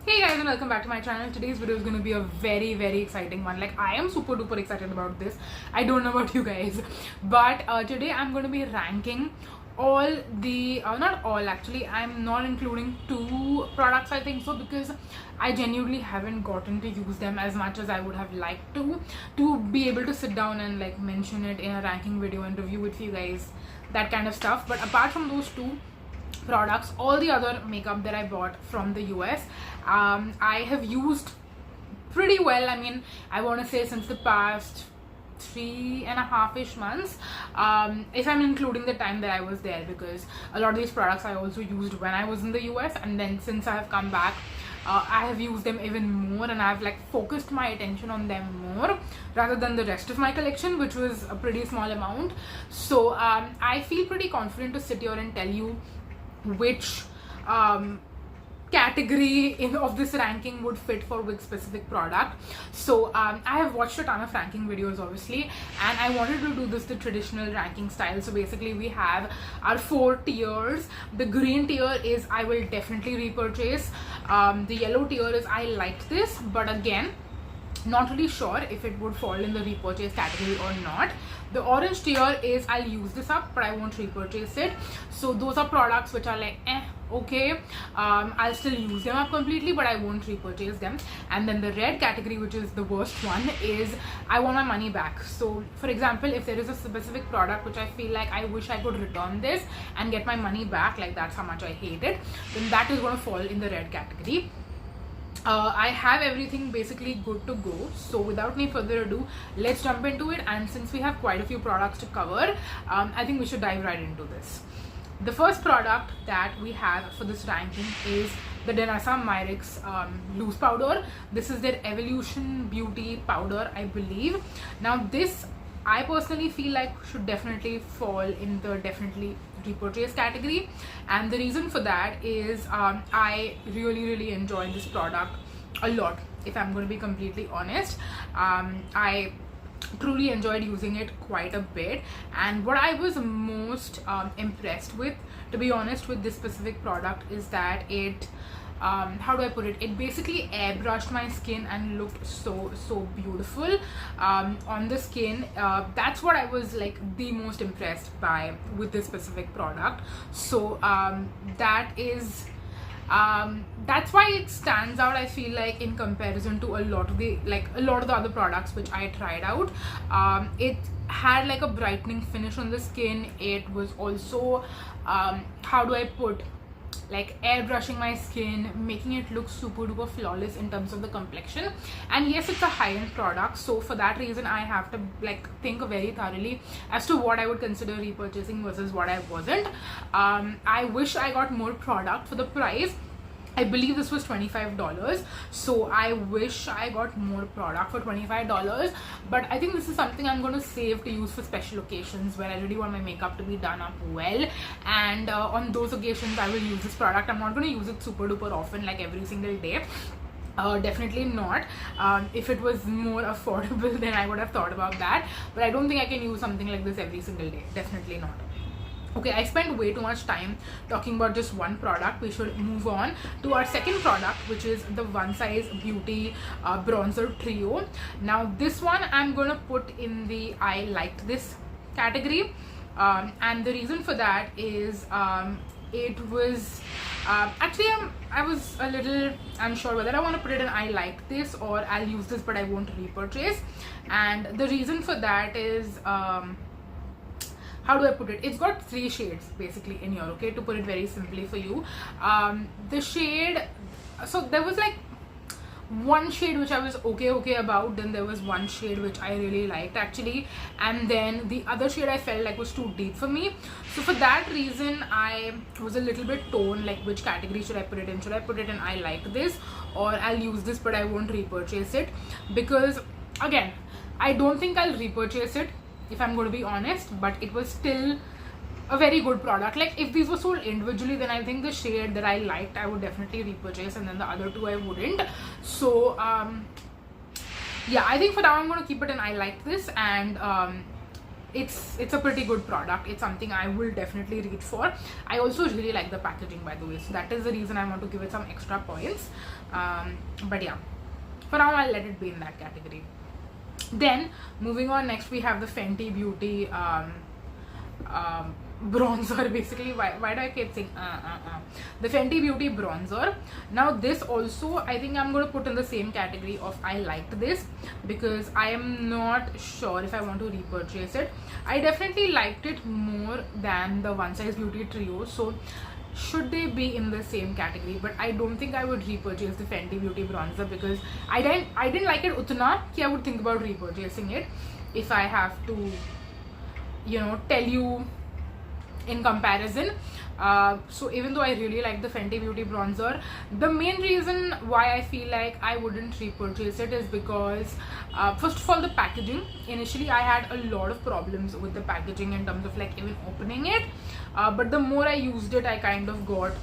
Hey guys, and welcome back to my channel. Today's video is going to be a very exciting one. Like, I am super duper excited about this. I don't know about you guys, but today I'm going to be ranking all the not all, actually I'm not including two products, I think so, because I genuinely haven't gotten to use them as much as I would have liked to be able to sit down and like mention it in a ranking video and review it for you guys, that kind of stuff. But apart from those two products, all the other makeup that I bought from the US, I have used pretty well. I mean, I want to say since the past 3.5-ish months, if I'm including the time that I was there, because a lot of these products I also used when I was in the US, and then since I have come back, I have used them even more, and I've like focused my attention on them more rather than the rest of my collection, which was a pretty small amount. So I feel pretty confident to sit here and tell you which category of this ranking would fit for which specific product. So I have watched a ton of ranking videos, obviously, and I wanted to do this the traditional ranking style. So basically we have our 4 tiers. The green tier is I will definitely repurchase. The yellow tier is I liked this, but again, not really sure if it would fall in the repurchase category or not. The orange tier is I'll use this up, but I won't repurchase it. So those are products which are like okay, I'll still use them up completely, but I won't repurchase them. And then the red category, which is the worst one, is I want my money back. So for example, if there is a specific product which I feel like I wish I could return this and get my money back, like that's how much I hate it, then that is going to fall in the red category. I have everything basically good to go, so without any further ado, let's jump into it. And since we have quite a few products to cover, I think we should dive right into this. The first product that we have for this ranking is the Danasa Myricks loose powder. This is their Evolution Beauty powder, I believe. Now this, I personally feel like should definitely fall in the definitely repurchase category, and the reason for that is I really enjoy this product a lot, if I'm going to be completely honest. I truly enjoyed using it quite a bit, and what I was most impressed with, to be honest, with this specific product is that it how do I put it, it basically airbrushed my skin and looked so beautiful on the skin. That's what I was like the most impressed by with this specific product. So that is that's why it stands out, I feel like, in comparison to a lot of the other products which I tried out. It had like a brightening finish on the skin. It was also how do I put, like airbrushing my skin, making it look super duper flawless in terms of the complexion. And yes, it's a high-end product, so for that reason I have to like think very thoroughly as to what I would consider repurchasing versus what I wasn't. I wish I got more product for the price. I believe this was $25, so I wish I got more product for $25, but I think this is something I'm going to save to use for special occasions where I really want my makeup to be done up well, and on those occasions I will use this product. I'm not going to use it super duper often, like every single day. Definitely not. If it was more affordable, then I would have thought about that, but I don't think I can use something like this every single day. Definitely not. Okay, I spent way too much time talking about just one product. We should move on to our second product, which is the One Size Beauty Bronzer Trio. Now this one I'm going to put in the I liked this category, and the reason for that is it was actually I was a little unsure whether I want to put it in I liked this or I'll use this but I won't repurchase. And the reason for that is how do I put it? It's got 3 shades basically in here, okay, to put it very simply for you. The shade, so there was like one shade which I was okay about, then there was one shade which I really liked actually, and then the other shade I felt like was too deep for me. So for that reason I was a little bit torn, like which category should I put it in. Should I put it in I like this, or I'll use this but I won't repurchase it? Because again, I don't think I'll repurchase it, if I'm going to be honest, but it was still a very good product. Like if these were sold individually, then I think the shade that I liked I would definitely repurchase, and then the other two I wouldn't. So yeah, I think for now I'm going to keep it in I like this, and it's a pretty good product. It's something I will definitely reach for. I also really like the packaging, by the way, so that is the reason I want to give it some extra points. But yeah, for now I'll let it be in that category. Then moving on, next we have the Fenty Beauty bronzer. Basically, why do I keep saying the Fenty Beauty bronzer? Now this also, I think I'm going to put in the same category of I liked this, because I am not sure if I want to repurchase it. I definitely liked it more than the One Size Beauty trio, so should they be in the same category? But I don't think I would repurchase the Fenty Beauty bronzer, because I didn't like it utna ki I would think about repurchasing it if I have to, you know, tell you in comparison. So even though I really like the Fenty Beauty bronzer, the main reason why I feel like I wouldn't repurchase it is because first of all, the packaging. Initially I had a lot of problems with the packaging in terms of like even opening it, but the more I used it, I kind of got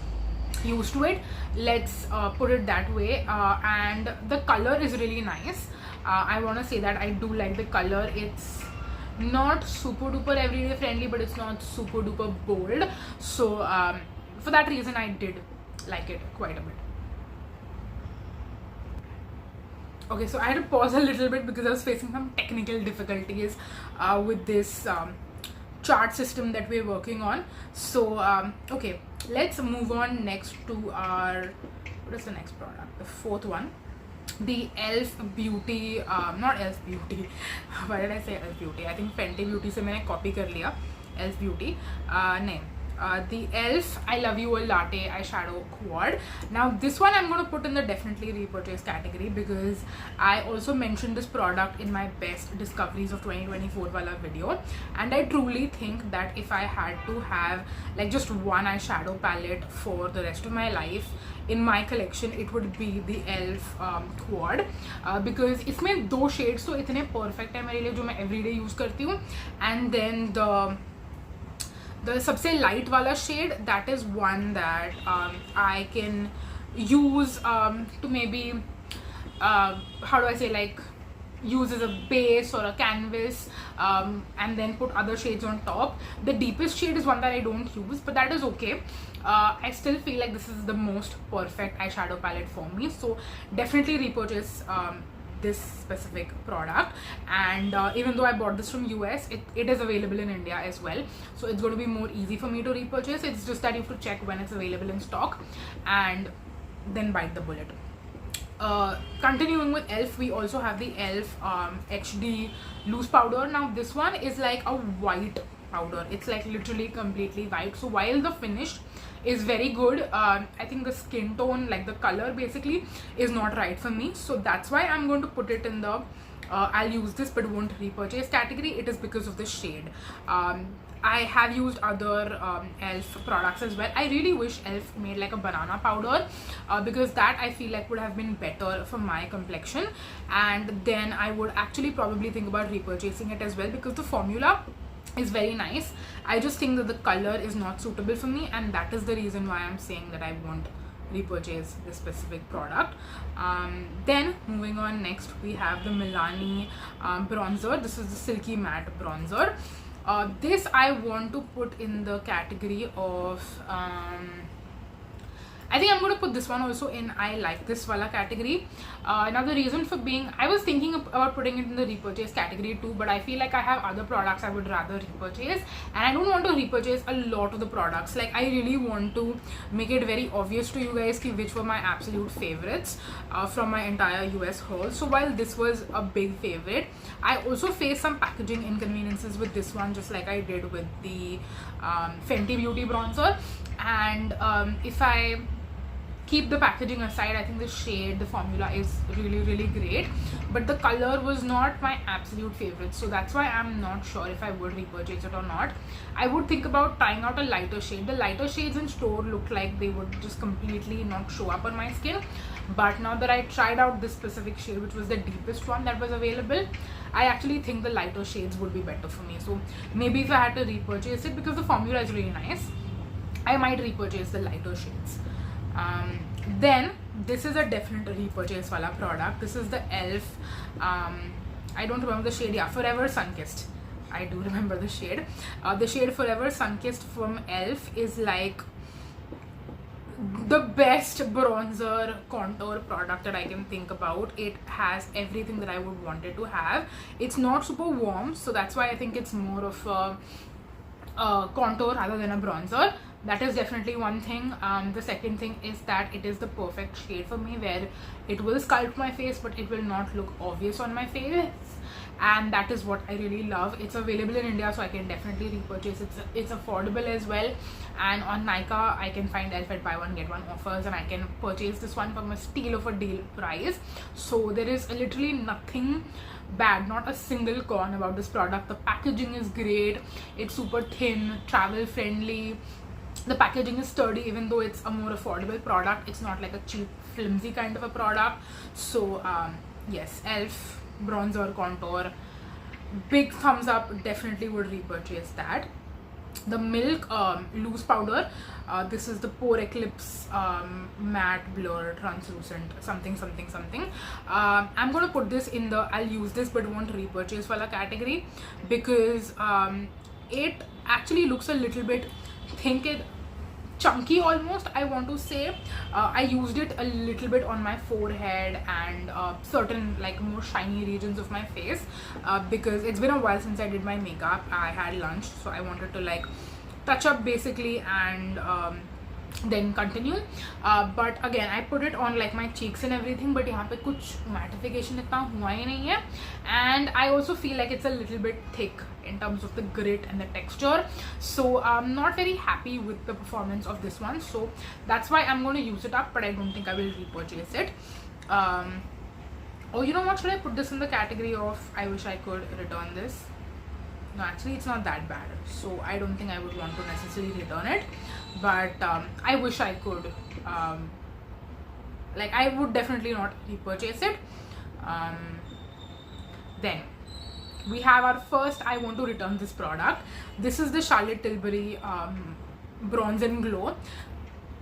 used to it, let's put it that way. And the color is really nice. I want to say that I do like the color. It's not super duper everyday friendly, but it's not super duper bold, so for that reason I did like it quite a bit. Okay, so I had to pause a little bit because I was facing some technical difficulties with this chart system that we're working on. So okay, let's move on next to our, what is the next product, the fourth one, the Elf Beauty, not Elf Beauty, why did I say Elf Beauty? I think Fenty Beauty से मैंने copy कर लिया Elf Beauty. नहीं, the Elf I Love You a Latte eyeshadow quad. Now this one I'm going to put in the definitely repurchase category, because I also mentioned this product in my best discoveries of 2024 wala video, and I truly think that if I had to have like just one eyeshadow palette for the rest of my life in my collection, it would be the Elf quad, because इसमें दो shades तो इतने perfect है मेरे लिए जो मैं everyday use करती हूँ, and then the सबसे light वाला shade, that is one that I can use to maybe how do I say, like use as a base or a canvas, and then put other shades on top. The deepest shade is one that I don't use, but that is okay. I still feel like this is the most perfect eyeshadow palette for me, so definitely repurchase this specific product. And even though I bought this from US, it is available in India as well, so it's going to be more easy for me to repurchase. It's just that you have to check when it's available in stock and then bite the bullet. Continuing with Elf, we also have the Elf HD loose powder. Now this one is like a white powder. It's like literally completely white, so while the finish is very good, I think the skin tone, like the color basically, is not right for me, so that's why I'm going to put it in the I'll use this but won't repurchase category. It is because of the shade. I have used other Elf products as well. I really wish Elf made like a banana powder, because that I feel like would have been better for my complexion, and then I would actually probably think about repurchasing it as well, because the formula is very nice. I just think that the color is not suitable for me, and that is the reason why I'm saying that I won't repurchase this specific product. Then moving on, next we have the Milani bronzer. This is the Silky Matte bronzer. This I want to put in the category of I think I'm going to put this one also in I like this wala category. Now the reason for being, I was thinking about putting it in the repurchase category too, but I feel like I have other products I would rather repurchase, and I don't want to repurchase a lot of the products. Like I really want to make it very obvious to you guys which were my absolute favorites from my entire US haul. So while this was a big favorite, I also faced some packaging inconveniences with this one, just like I did with the Fenty Beauty bronzer. And if I keep the packaging aside, I think the shade, the formula is really great, but the color was not my absolute favorite, so that's why I'm not sure if I would repurchase it or not. I would think about trying out a lighter shade. The lighter shades in store looked like they would just completely not show up on my skin, but now that I tried out this specific shade, which was the deepest one that was available, I actually think the lighter shades would be better for me. So maybe if I had to repurchase it, because the formula is really nice, I might repurchase the lighter shades. Then this is a definite repurchase wala product. This is the Elf I don't remember the shade, yeah, Forever Sunkissed. I do remember the shade. The shade Forever Sunkissed from ELF is like the best bronzer contour product that I can think about. It has everything that I would want it to have. It's not super warm, so that's why I think it's more of a contour rather than a bronzer. That is definitely one thing. The second thing is that it is the perfect shade for me, where it will sculpt my face but it will not look obvious on my face, and that is what I really love. It's available in India, so I can definitely repurchase. It's affordable as well, and on Nykaa I can find ELF at buy one get one offers, and I can purchase this one from a steal of a deal price. So there is literally nothing bad, not a single con about this product. The packaging is great, it's super thin, travel friendly. The packaging is sturdy, even though it's a more affordable product. It's not like a cheap flimsy kind of a product. So yes, ELF bronzer contour, big thumbs up, definitely would repurchase that. The Milk loose powder, this is the Pore Eclipse matte blur translucent something. I'm gonna put this in the I'll use this but won't repurchase wala category, because it actually looks a little bit chunky almost, I want to say. I used it a little bit on my forehead and certain like more shiny regions of my face, because it's been a while since I did my makeup. I had lunch, so I wanted to like touch up basically and then continue. But again, I put it on like my cheeks and everything, but यहाँ पे कुछ mattification इतना हुआ ही नहीं है, and I also feel like it's a little bit thick in terms of the grit and the texture, so I'm not very happy with the performance of this one. So that's why I'm going to use it up, but I don't think I will repurchase it. Oh, you know what, should I put this in the category of I wish I could return this? No, actually it's not that bad, so I don't think I would want to necessarily return it, but I wish I could, like I would definitely not repurchase it. Then we have our first I want to return this product. This is the Charlotte Tilbury Bronze and Glow.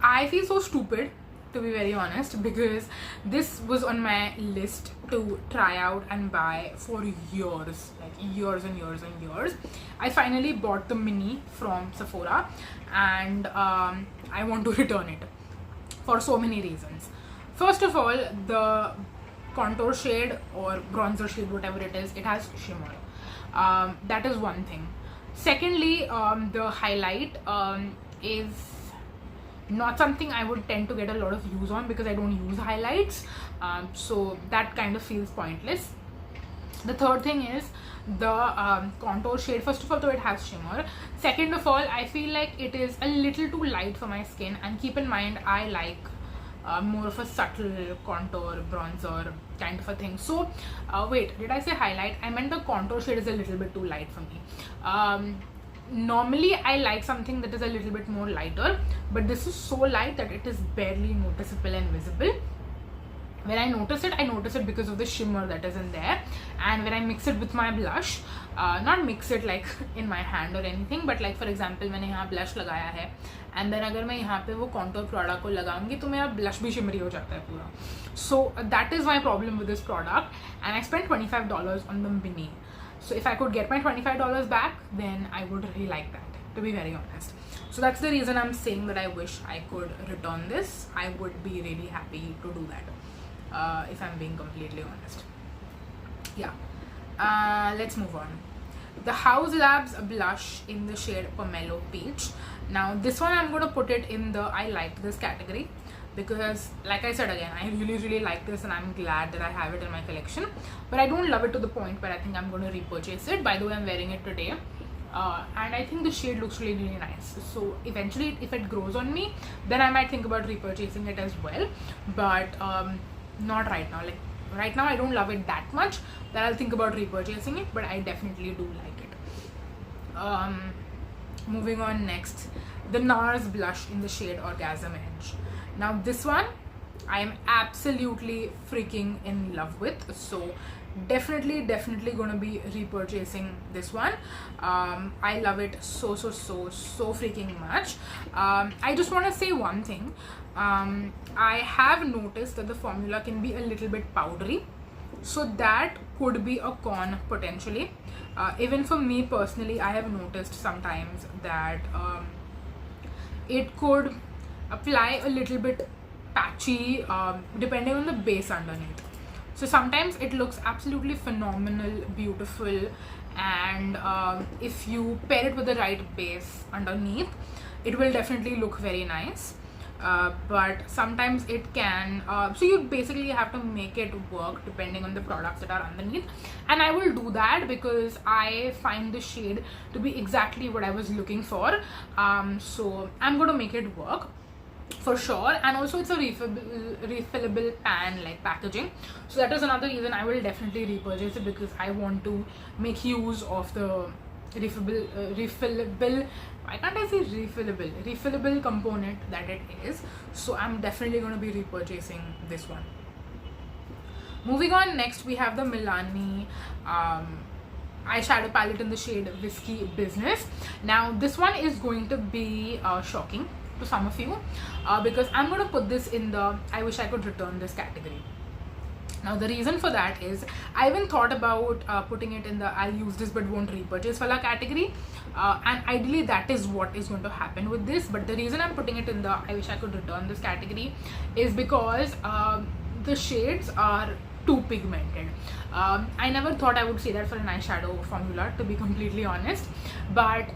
I feel so stupid, to be very honest, because this was on my list to try out and buy for years, like years and years and years. I finally bought the mini from Sephora, and I want to return it for so many reasons. First of all, the contour shade or bronzer shade, whatever it is, it has shimmer. That is one thing. Secondly, the highlight is not something I would tend to get a lot of use on, because I don't use highlights, so that kind of feels pointless. The third thing is the contour shade. First of all, though, it has shimmer. Second of all, I feel like it is a little too light for my skin, and keep in mind I like more of a subtle contour bronzer kind of a thing. So wait, did I say highlight? I meant the contour shade is a little bit too light for me. Normally I like something that is a little bit more lighter, but this is so light that it is barely noticeable and visible. When I notice it because of the shimmer that is in there. And when I mix it with my blush, not mix it like in my hand or anything, but like for example मैंने यहाँ blush लगाया है, and then अगर मैं यहाँ पे वो contour product को लगाऊंगी तो मेरा blush भी shimmery हो जाता है पूरा. So that is my problem with this product, and I spent $25 on the mini. So if I could get my $25 back, then I would really like that, to be very honest. So that's the reason I'm saying that I wish I could return this. I would be really happy to do that, if I'm being completely honest. Yeah. Let's move on. The House Labs blush in the shade Pomelo Peach. Now this one I'm going to put it in the I liked this category, because like I said again, I really like this and I'm glad that I have it in my collection, but I don't love it to the point where I think I'm going to repurchase it. By the way, I'm wearing it today, and I think the shade looks really nice. So eventually if it grows on me, then I might think about repurchasing it as well, but not right now. Like right now I don't love it that much that I'll think about repurchasing it, but I definitely do like it. Moving on, next, the NARS blush in the shade Orgasm Edge. Now this one I am absolutely freaking in love with, so definitely gonna be repurchasing this one. I love it so freaking much. I just want to say one thing. I have noticed that the formula can be a little bit powdery, so that could be a con potentially. Even for me personally, I have noticed sometimes that it could apply a little bit patchy depending on the base underneath. So sometimes it looks absolutely phenomenal, beautiful, and if you pair it with the right base underneath, it will definitely look very nice. But sometimes it can, so you basically have to make it work depending on the products that are underneath, and I will do that because I find the shade to be exactly what I was looking for. So I'm going to make it work for sure. And also it's a refillable pan like packaging, so that is another reason I will definitely repurchase it, because I want to make use of the refillable, why can't I say refillable component that it is. So I'm definitely going to be repurchasing this one. Moving on, next we have the Milani eyeshadow palette in the shade Whiskey Business. Now this one is going to be shocking to some of you, because I'm going to put this in the I wish I could return this category. Now the reason for that is I even thought about putting it in the I'll use this but won't repurchase wala category, and ideally that is what is going to happen with this. But the reason I'm putting it in the I wish I could return this category is because the shades are too pigmented. I never thought I would say that for an eyeshadow formula, to be completely honest, but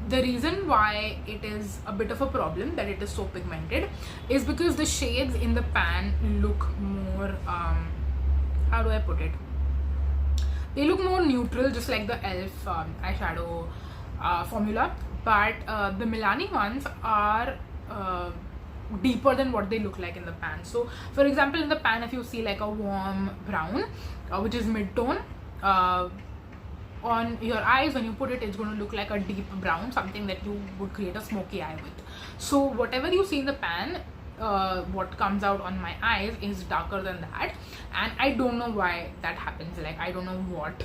the reason why it is a bit of a problem that it is so pigmented is because the shades in the pan look more how do I put it, they look more neutral, just like the e.l.f. Eyeshadow formula, but the Milani ones are deeper than what they look like in the pan. So for example, in the pan, if you see like a warm brown which is mid-tone, on your eyes when you put it, it's going to look like a deep brown, something that you would create a smoky eye with. So whatever you see in the pan, what comes out on my eyes is darker than that, and I don't know why that happens. Like, I don't know what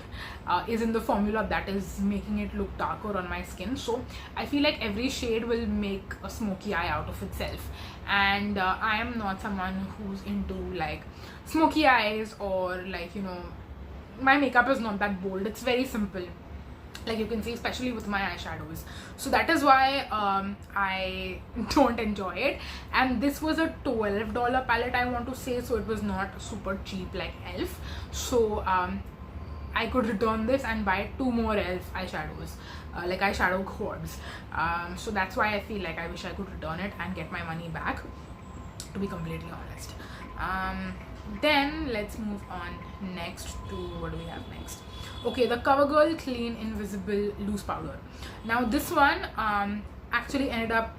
is in the formula that is making it look darker on my skin. So I feel like every shade will make a smoky eye out of itself, and I am not someone who's into like smoky eyes, or like, you know, my makeup is not that bold, it's very simple, like you can see, especially with my eyeshadows. So that is why I don't enjoy it. And this was a $12 palette, I want to say, so it was not super cheap like e.l.f. So I could return this and buy 2 more e.l.f. eyeshadows, like eyeshadow quads. So that's why I feel like I wish I could return it and get my money back, to be completely honest. Then let's move on next to, what do we have next? Okay, the CoverGirl Clean Invisible Loose Powder. Now this one actually ended up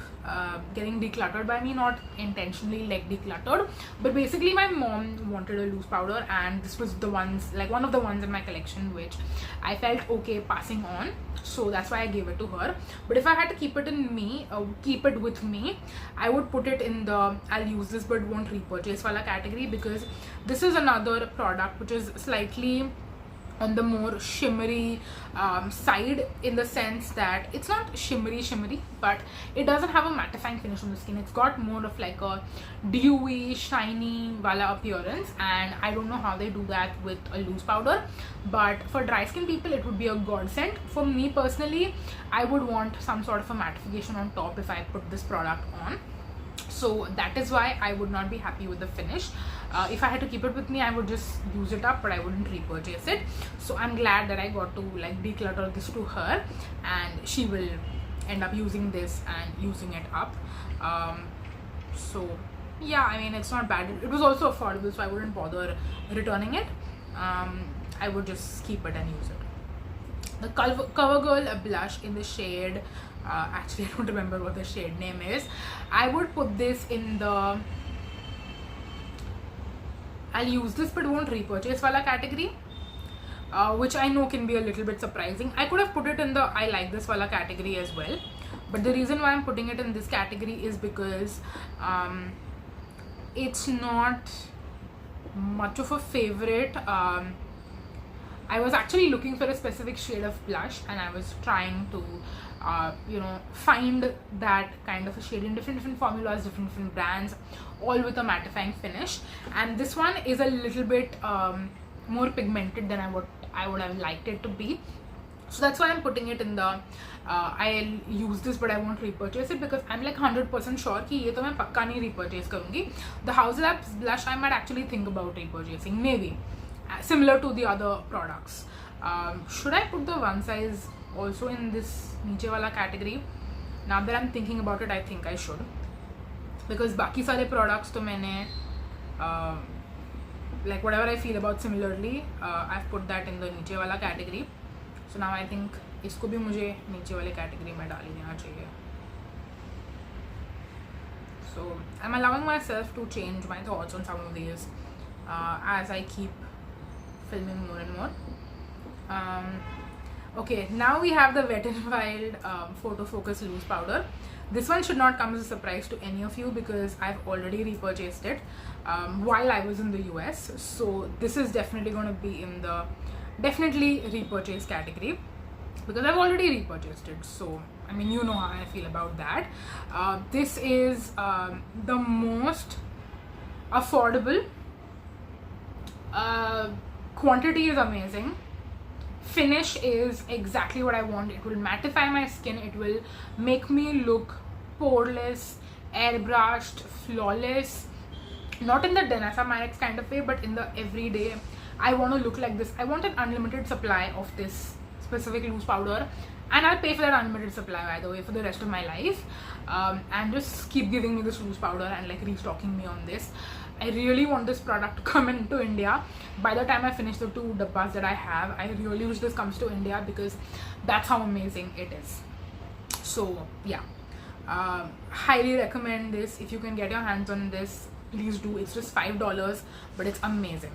getting decluttered by me, not intentionally like decluttered, but basically my mom wanted a loose powder, and this was the ones, like one of the ones in my collection which I felt okay passing on, so that's why I gave it to her. But if I had to keep it with me, I would put it in the I'll use this but won't repurchase wala category, because this is another product which is slightly on the more shimmery side, in the sense that it's not shimmery, but it doesn't have a mattifying finish on the skin. It's got more of like a dewy, shiny wala appearance, and I don't know how they do that with a loose powder, but for dry skin people it would be a godsend. For me personally, I would want some sort of a mattification on top if I put this product on. So that is why I would not be happy with the finish. If I had to keep it with me, I would just use it up, but I wouldn't repurchase it. So I'm glad that I got to like declutter this to her, and she will end up using this and using it up. So yeah, I mean, it's not bad. It was also affordable, so I wouldn't bother returning it. I would just keep it and use it. The CoverGirl blush in the shade, actually I don't remember what the shade name is. I would put this in the I'll use this but won't repurchase wala category, which I know can be a little bit surprising. I could have put it in the I like this wala category as well, but the reason why I'm putting it in this category is because it's not much of a favorite. I was actually looking for a specific shade of blush, and I was trying to find that kind of a shade in different formulas, different brands, all with a mattifying finish. And this one is a little bit more pigmented than I would have liked it to be. So that's why I'm putting it in the I'll use this but I won't repurchase it, because I'm like 100% sure कि ये तो मैं पक्का नहीं repurchase करूँगी. The House Labs blush I might actually think about repurchasing, maybe similar to the other products. Should I put the one size also in this नीचे वाला category? Now that I'm thinking about it, I think I should, because बाकी सारे products तो मैंने like whatever I feel about similarly, I've put that in the नीचे वाला category. So now I think इसको भी मुझे नीचे वाले कैटेगरी में डाल ही देना चाहिए. So I'm allowing myself to change my thoughts on some of these as I keep filming more and more. Okay, now we have the Wet n Wild Photo Focus Loose Powder. This one should not come as a surprise to any of you because I've already repurchased it while I was in the US. So this is definitely going to be in the definitely repurchase category because I've already repurchased it. So I mean, you know how I feel about that. This is the most affordable. Quantity is amazing. Finish is exactly what I want. It will mattify my skin. It will make me look poreless, airbrushed, flawless. Not in the Danessa Myricks kind of way, but in the everyday. I want to look like this. I want an unlimited supply of this specific loose powder, and I'll pay for that unlimited supply, by the way, for the rest of my life. And just keep giving me this loose powder and like restocking me on this. I really want this product to come into India. By the time I finish the 2 dabbas that I have, I really wish this comes to India because that's how amazing it is. So yeah, highly recommend this. If you can get your hands on this, please do. It's just $5, but it's amazing.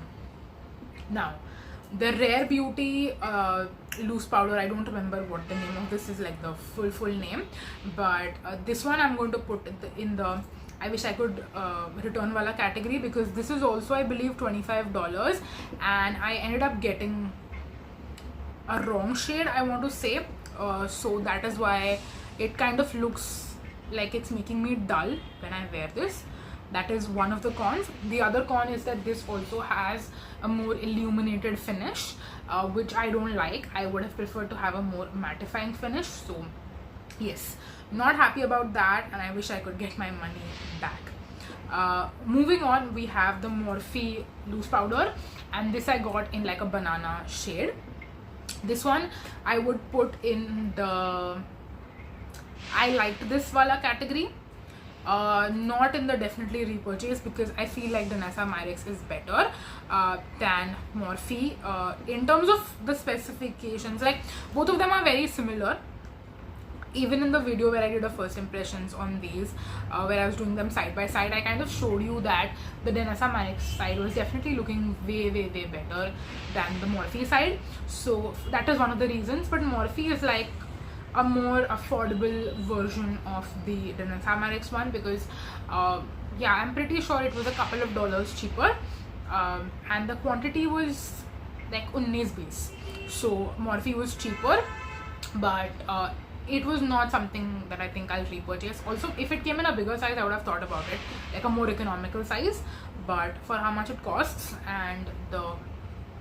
Now, the Rare Beauty loose powder, I don't remember what the name of this is, like the full name, but this one I'm going to put in the I wish I could return wala category, because this is also, I believe, $25, and I ended up getting a wrong shade, I want to say. So that is why it kind of looks like it's making me dull when I wear this. That is one of the cons. The other con is that this also has a more illuminated finish, which I don't like. I would have preferred to have a more mattifying finish. So yes, not happy about that, and I wish I could get my money back. Moving on, we have the Morphe loose powder, and this I got in like a banana shade. This one I would put in the I liked this wala category. Not in the definitely repurchase, because I feel like Danessa Myricks is better than Morphe in terms of the specifications. Like both of them are very similar. Even in the video where I did a first impressions on these, where I was doing them side by side, I kind of showed you that the Danessa Myricks side was definitely looking way better than the Morphe side. So that is one of the reasons. But Morphe is like a more affordable version of the Danessa Myricks one, because yeah, I'm pretty sure it was a couple of dollars cheaper, and the quantity was like 19-20. So Morphe was cheaper, but it was not something that I think I'll repurchase. Also, if it came in a bigger size, I would have thought about it, like a more economical size, but for how much it costs and the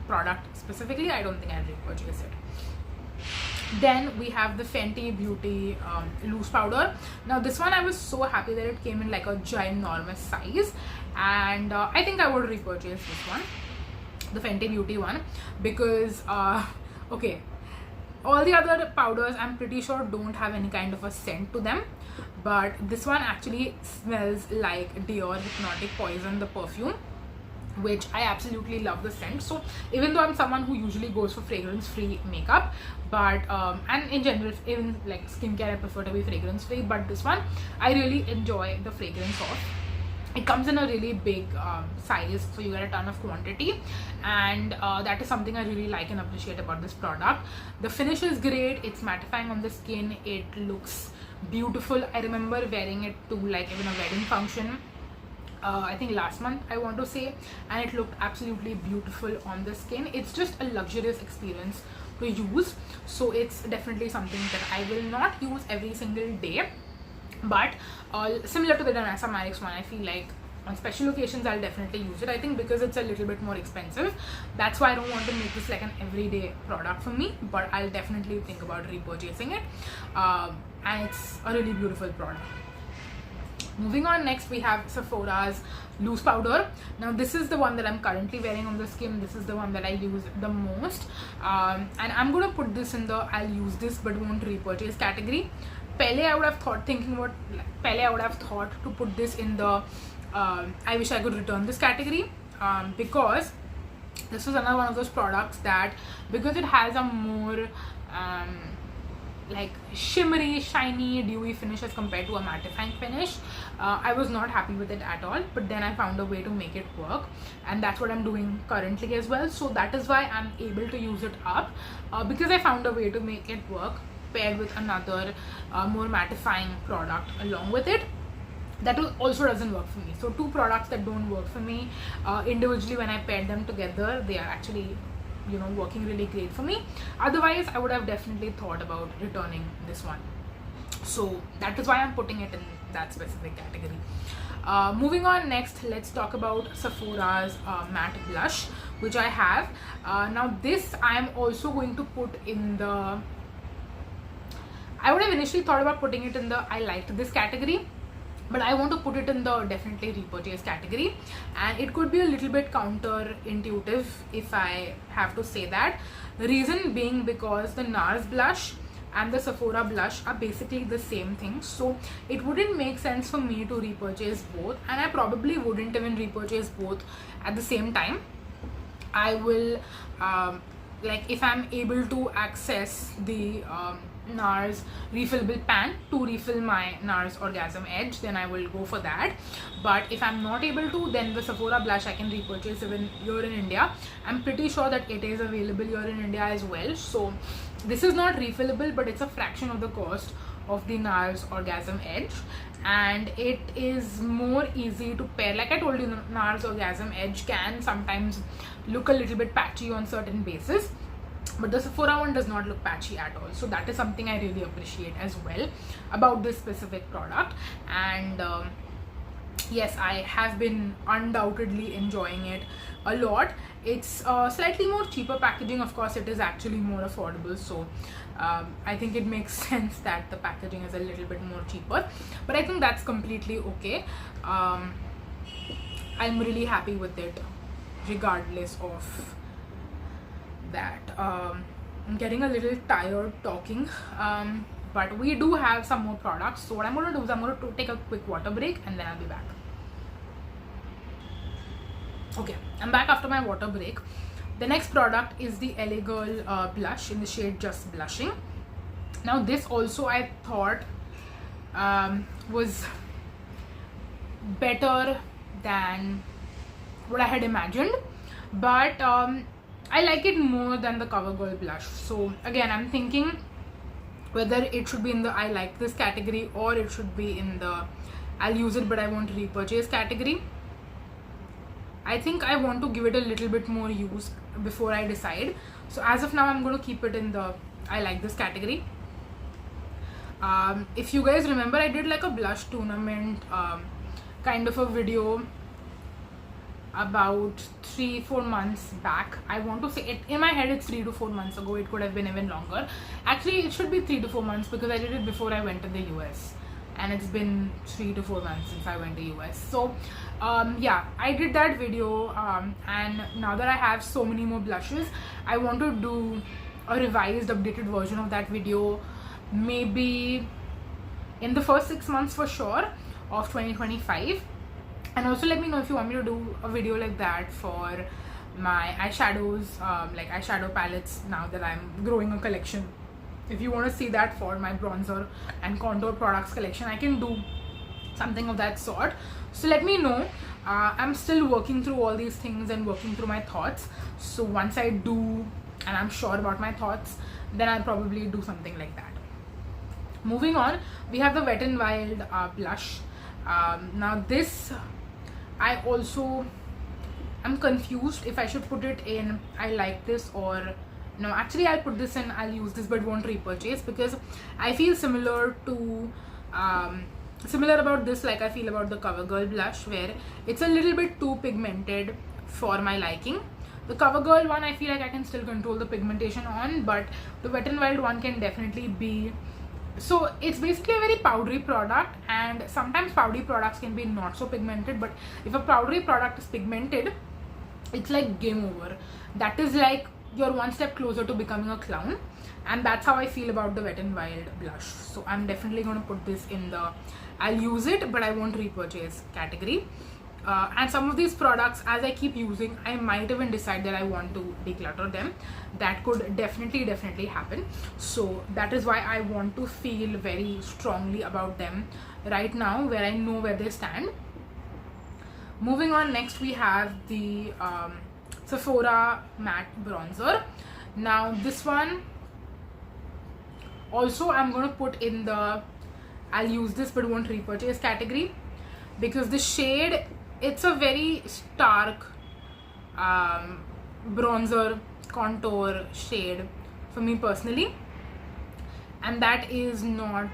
product specifically, I don't think I'll repurchase it. Then we have the Fenty Beauty loose powder. Now this one, I was so happy that it came in like a ginormous size, and I think I would repurchase this one, the Fenty Beauty one, because okay, all the other powders I'm pretty sure don't have any kind of a scent to them, but this one actually smells like Dior Hypnotic Poison, the perfume, which I absolutely love the scent. So even though I'm someone who usually goes for fragrance free makeup, but and in general even like skincare, I prefer to be fragrance free, but this one I really enjoy the fragrance of. It comes in a really big size, so you get a ton of quantity, and that is something I really like and appreciate about this product. The finish is great. It's mattifying on the skin. It looks beautiful. I remember wearing it to like even a wedding function, I think last month, I want to say, and it looked absolutely beautiful on the skin. It's just a luxurious experience to use, so it's definitely something that I will not use every single day, but similar to the Danessa Myricks one, I feel like On special occasions, I'll definitely use it. I think because it's a little bit more expensive, that's why I don't want to make this like an everyday product for me, but I'll definitely think about repurchasing it. And it's a really beautiful product. Moving on, next we have Sephora's loose powder. Now this is the one that I'm currently wearing on the skin. This is the one that I use the most, and I'm gonna put this in the I'll use this but won't repurchase category. Pehle I would have thought to put this in the I wish I could return this category, because this is another one of those products that, because it has a more like shimmery, shiny, dewy finish as compared to a mattifying finish, I was not happy with it at all. But then I found a way to make it work, and that's what I'm doing currently as well. So that is why I'm able to use it up, because I found a way to make it work, paired with another more mattifying product along with it. That also doesn't work for me. So two products that don't work for me individually, when I paired them together, they are actually, you know, working really great for me. Otherwise I would have definitely thought about returning this one. So that is why I'm putting it in that specific category. Moving on, next let's talk about Sephora's matte blush, which I have. Now this I am also going to put in the, I would have initially thought about putting it in the I liked this category, but I want to put it in the definitely repurchase category. And it could be a little bit counterintuitive if I have to say that. The reason being because the NARS blush and the Sephora blush are basically the same thing, so it wouldn't make sense for me to repurchase both, and I probably wouldn't even repurchase both at the same time. I will like, if I'm able to access the NARS refillable pan to refill my NARS Orgasm Edge, then I will go for that. But if I'm not able to, then the Sephora blush I can repurchase even here in India. I'm pretty sure that it is available here in India as well. So this is not refillable, but it's a fraction of the cost of the NARS Orgasm Edge, and it is more easy to pair. Like I told you, NARS Orgasm Edge can sometimes look a little bit patchy on certain bases, but the Sephora one does not look patchy at all. So that is something I really appreciate as well about this specific product. And yes, I have been undoubtedly enjoying it a lot. It's slightly more cheaper packaging. Of course, it is actually more affordable, so I think it makes sense that the packaging is a little bit more cheaper, but I think that's completely okay. I'm really happy with it regardless of that. I'm getting a little tired talking, but we do have some more products. So what I'm going to do is I'm going to take a quick water break and then I'll be back. Okay, I'm back after my water break. The next product is the LA Girl blush in the shade Just Blushing. Now this also I thought was better than what I had imagined, but I like it more than the CoverGirl blush. So again, I'm thinking whether it should be in the I like this category or it should be in the I'll use it but I won't repurchase category. I think I want to give it a little bit more use before I decide. So as of now, I'm going to keep it in the I like this category. If you guys remember, I did like a blush tournament kind of a video about 3-4 months back. I want to say it in my head, it's 3 to 4 months ago. It could have been even longer. Actually, it should be 3 to 4 months because I did it before I went to the US, and it's been 3 to 4 months since I went to US. So yeah, I did that video, and now that I have so many more blushes, I want to do a revised, updated version of that video, maybe in the first 6 months for sure of 2025. And also let me know if you want me to do a video like that for my eyeshadows, like eyeshadow palettes, now that I'm growing a collection. If you want to see that for my bronzer and contour products collection, I can do something of that sort. So let me know. I'm still working through all these things and working through my thoughts. So once I do and I'm sure about my thoughts, then I'll probably do something like that. Moving on, we have the Wet n Wild blush. Now this, I also am confused if I should put it in I like this or no. Actually, I'll put this in I'll use this but won't repurchase, because I feel similar to similar about this like I feel about the CoverGirl blush, where it's a little bit too pigmented for my liking. The CoverGirl one I feel like I can still control the pigmentation on, but the Wet n Wild one can definitely be. So it's basically a very powdery product, and sometimes powdery products can be not so pigmented, but if a powdery product is pigmented, it's like game over. That is like you're one step closer to becoming a clown, and that's how I feel about the Wet n Wild blush. So I'm definitely going to put this in the I'll use it but I won't repurchase category. And some of these products, as I keep using, I might even decide that I want to declutter them. That could definitely happen. So that is why I want to feel very strongly about them right now, where I know where they stand. Moving on, next we have the Sephora matte bronzer. Now this one also I'm going to put in the I'll use this but won't repurchase category, because the shade, it's a very stark bronzer contour shade for me personally, and that is not.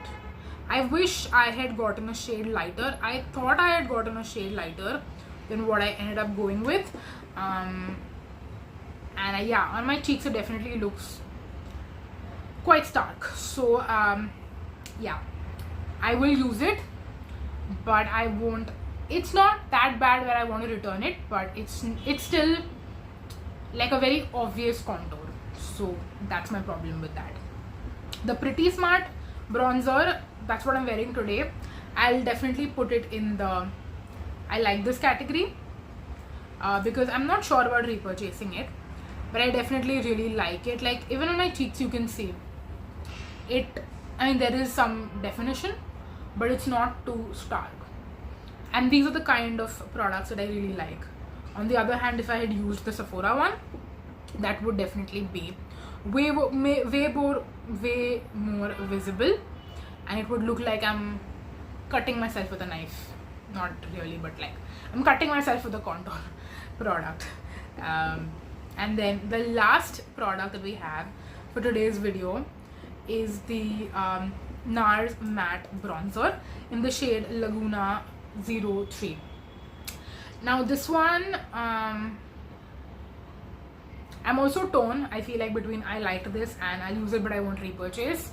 I wish I had gotten a shade lighter. I thought I had gotten a shade lighter than what I ended up going with, and yeah, on my cheeks it definitely looks quite stark. So yeah, I will use it but I won't. It's not that bad where I want to return it, but it's still like a very obvious contour, so that's my problem with that. The Pretty Smart bronzer, that's what I'm wearing today. I'll definitely put it in the I like this category, because I'm not sure about repurchasing it, but I definitely really like it. Like even on my cheeks you can see it. I mean, there is some definition, but it's not too stark, and these are the kind of products that I really like. On the other hand, if I had used the Sephora one, that would definitely be way more visible, and it would look like I'm cutting myself with a knife. Not really, but like I'm cutting myself with a contour product. And then the last product that we have for today's video is the NARS matte bronzer in the shade Laguna 03. Now this one, I'm also torn, I feel like, between I like this and I'll use it but I won't repurchase.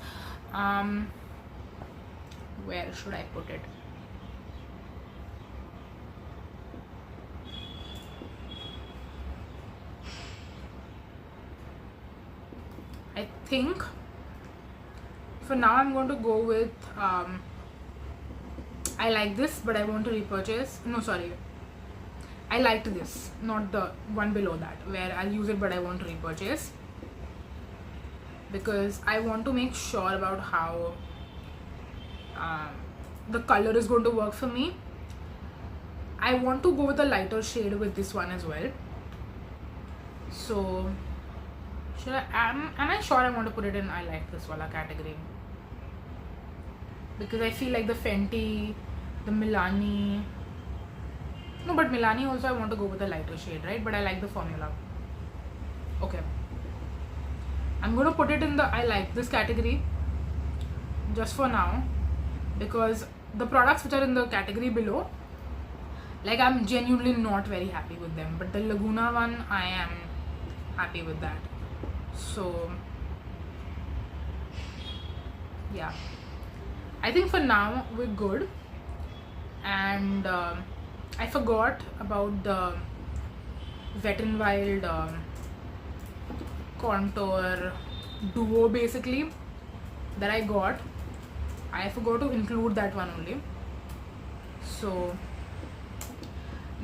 Where should I put it? I think for now I'm going to go with I like this but I want to repurchase. No, sorry, I liked this, not the one below that, where I'll use it but I want to repurchase, because I want to make sure about how the color is going to work for me. I want to go with a lighter shade with this one as well. So should I, am I sure I want to put it in I like this wala category? Because I feel like the Fenty, the Milani, no, but Milani also I want to go with a lighter shade, right? But I like the formula. Okay, I'm going to put it in the I like this category just for now, because the products which are in the category below, like I'm genuinely not very happy with them, but the Laguna one I am happy with that. So yeah, I think for now we're good. And I forgot about the Wet n Wild contour duo basically that I got. I forgot to include that one only. So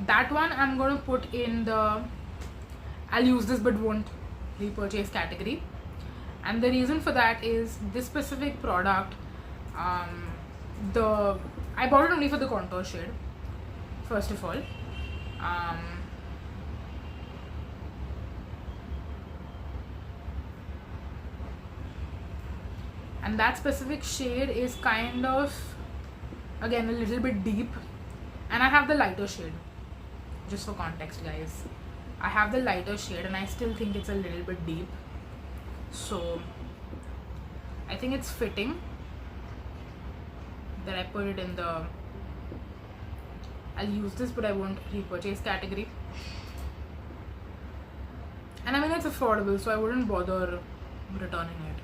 that one I'm going to put in the I'll use this but won't repurchase category. And the reason for that is this specific product, I bought it only for the contour shade, first of all. And that specific shade is kind of, again, a little bit deep, and I have the lighter shade, just for context guys. I have the lighter shade and I still think it's a little bit deep, so I think it's fitting, that I put it in the I'll use this but I won't repurchase category. And I mean, it's affordable, so I wouldn't bother returning it.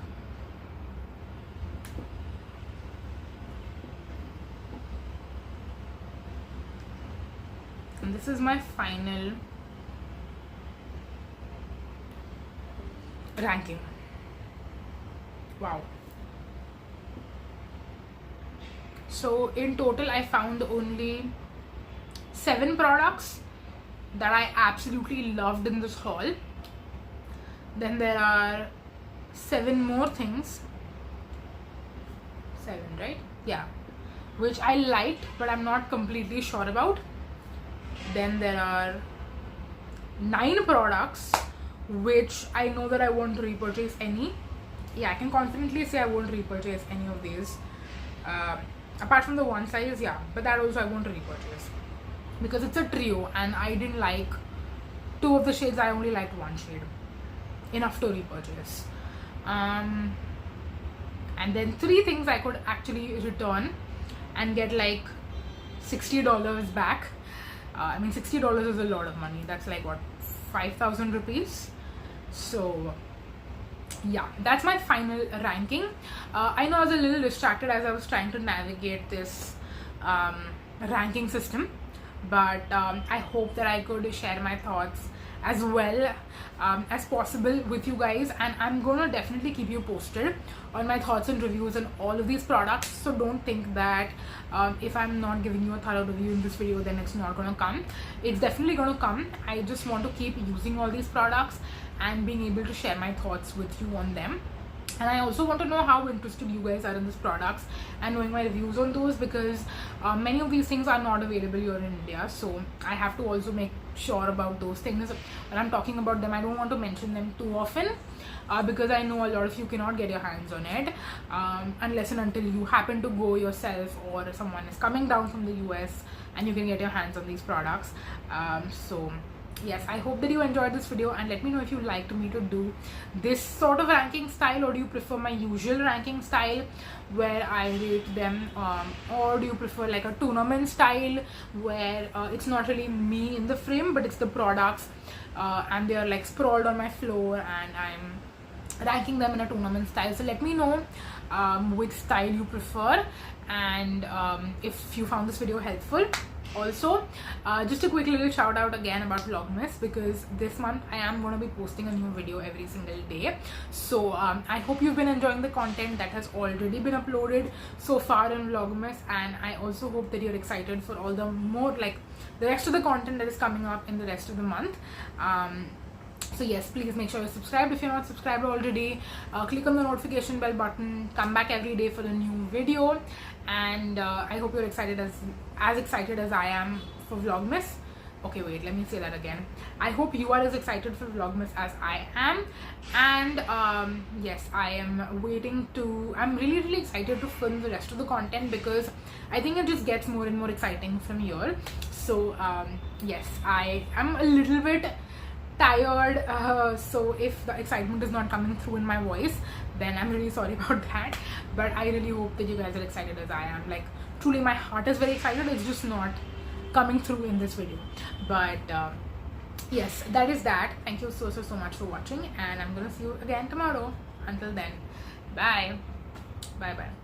And this is my final ranking. Wow. So in total I found only 7 products that I absolutely loved in this haul. Then there are 7 more things, 7, right? Yeah, which I liked but I'm not completely sure about. Then there are 9 products which I know that I won't repurchase any. Yeah, I can confidently say I won't repurchase any of these, apart from the one size. Yeah, but that also I won't repurchase because it's a trio and I didn't like 2 of the shades. I only liked 1 shade, enough to repurchase. And then 3 things I could actually return and get like $60 back. I mean, $60 is a lot of money. That's like what, 5,000 rupees. So yeah, that's my final ranking. I know I was a little distracted as I was trying to navigate this ranking system, but I hope that I could share my thoughts as well as possible with you guys, and I'm gonna definitely keep you posted on my thoughts and reviews on all of these products. So don't think that if I'm not giving you a thorough review in this video then it's not gonna come. It's definitely gonna come. I just want to keep using all these products and being able to share my thoughts with you on them. And I also want to know how interested you guys are in these products and knowing my reviews on those, because many of these things are not available here in India, so I have to also make sure about those things. When I'm talking about them, I don't want to mention them too often because I know a lot of you cannot get your hands on it unless and until you happen to go yourself or someone is coming down from the US and you can get your hands on these products. So yes, I hope that you enjoyed this video, and let me know if you liked me to do this sort of ranking style, or do you prefer my usual ranking style where I rate them, or do you prefer like a tournament style where it's not really me in the frame but it's the products and they are like sprawled on my floor and I'm ranking them in a tournament style. So let me know which style you prefer, and if you found this video helpful. Also, just a quick little shout out again about Vlogmas, because this month I am going to be posting a new video every single day. So I hope you've been enjoying the content that has already been uploaded so far in Vlogmas, and I also hope that you're excited for all the more, like, the rest of the content that is coming up in the rest of the month. So yes, please make sure you're subscribed if you're not subscribed already. Click on the notification bell button, come back every day for a new video, and I hope you're excited as excited as I am for Vlogmas. Okay, wait, let me say that again. I hope you are as excited for Vlogmas as I am, and yes, I am waiting to, I'm really excited to film the rest of the content because I think it just gets more and more exciting from here. So yes, I am a little bit tired, so if the excitement is not coming through in my voice, then I'm really sorry about that. But I really hope that you guys are excited as I am. Like, truly my heart is very excited, it's just not coming through in this video. But yes, that is that. Thank you so much for watching, and I'm gonna see you again tomorrow. Until then, bye bye.